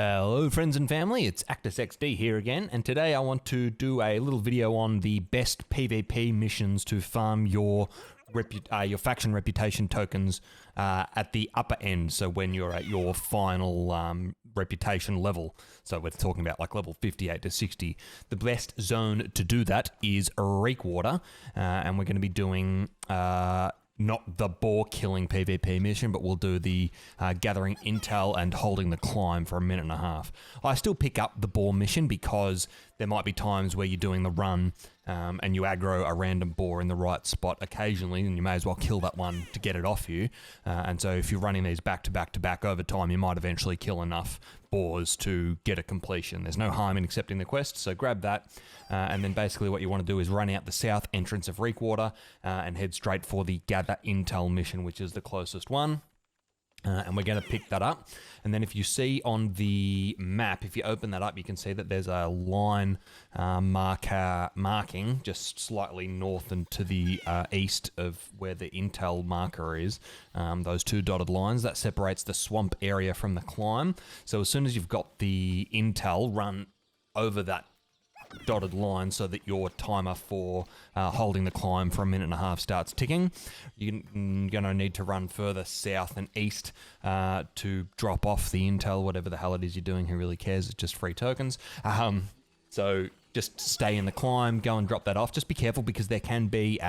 Hello friends and family, it's Actus XD here again, and today I want to do a little video on the best PvP missions to farm your faction reputation tokens at the upper end, so when you're at your final reputation level. So we're talking about like level 58 to 60. The best zone to do that is Reekwater, and we're going to be doing not the boar killing PvP mission, but we'll do the gathering intel and holding the climb for a minute and a half. I still pick up the boar mission because there might be times where you're doing the run and you aggro a random boar in the right spot occasionally, and you may as well kill that one to get it off you. And so if you're running these back to back to back over time, you might eventually kill enough boars to get a completion. There's no harm in accepting the quest, so grab that. And then basically what you want to do is run out the south entrance of Reekwater and head straight for the gather intel mission, which is the closest one. And we're going to pick that up. And then if you see on the map, if you open that up, you can see that there's a line marking just slightly north and to the east of where the intel marker is. Those two dotted lines, that separates the swamp area from the climb. So as soon as you've got the intel, run over that dotted line so that your timer for holding the climb for a minute and a half starts ticking. You're going to need to run further south and east to drop off the intel, whatever the hell it is you're doing. Who really cares? It's just free tokens. So just stay in the climb, go and drop that off. Just be careful because there can be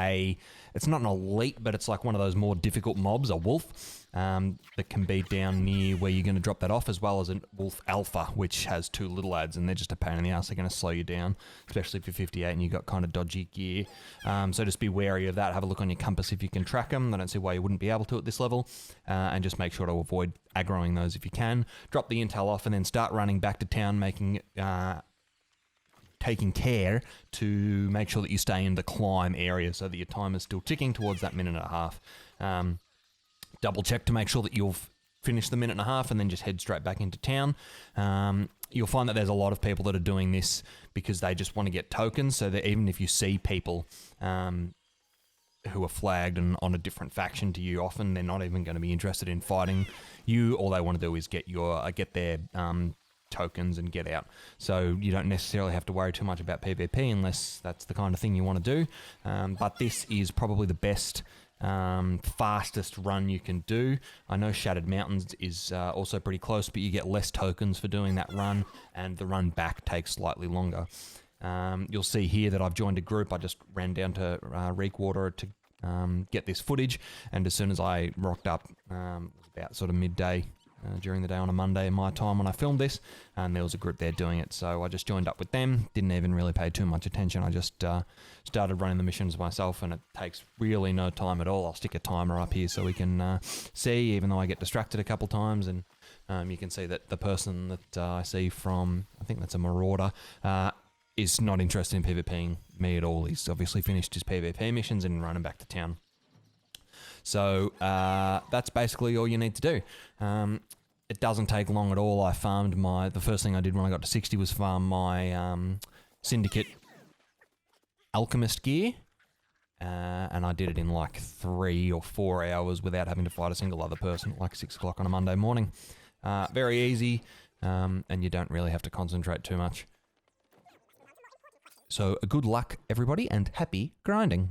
it's not an elite, but it's like one of those more difficult mobs, a wolf, that can be down near where you're going to drop that off, as well as a wolf alpha, which has two little ads, and they're just a pain in the ass. They're going to slow you down, especially if you're 58 and you've got kind of dodgy gear. So just be wary of that. Have a look on your compass if you can track them. I don't see why you wouldn't be able to at this level. And just make sure to avoid aggroing those if you can. Drop the intel off and then start running back to town, taking care to make sure that you stay in the climb area so that your time is still ticking towards that minute and a half. Double check to make sure that you've finished the minute and a half and then just head straight back into town. You'll find that there's a lot of people that are doing this because they just want to get tokens, so that even if you see people who are flagged and on a different faction to you, often they're not even going to be interested in fighting you. All they want to do is get their tokens and get out. So you don't necessarily have to worry too much about PvP unless that's the kind of thing you want to do. But this is probably the best, fastest run you can do. I know Shattered Mountains is also pretty close, but you get less tokens for doing that run, and the run back takes slightly longer. You'll see here that I've joined a group. I just ran down to Reekwater to get this footage, and as soon as I rocked up, it was about sort of midday during the day on a Monday in my time when I filmed this, and there was a group there doing it, so I just joined up with them. Didn't even really pay too much attention. I just started running the missions myself, and it takes really no time at all. I'll stick a timer up here so we can see, even though I get distracted a couple times, and you can see that the person that I see from, I think that's a marauder, is not interested in PvPing me at all. He's obviously finished his PvP missions and running back to town. So that's basically all you need to do. It doesn't take long at all. I farmed the first thing I did when I got to 60 was farm my Syndicate Alchemist gear, and I did it in like 3 or 4 hours without having to fight a single other person at like 6 o'clock on a Monday morning. Very easy, and you don't really have to concentrate too much. So good luck everybody, and happy grinding.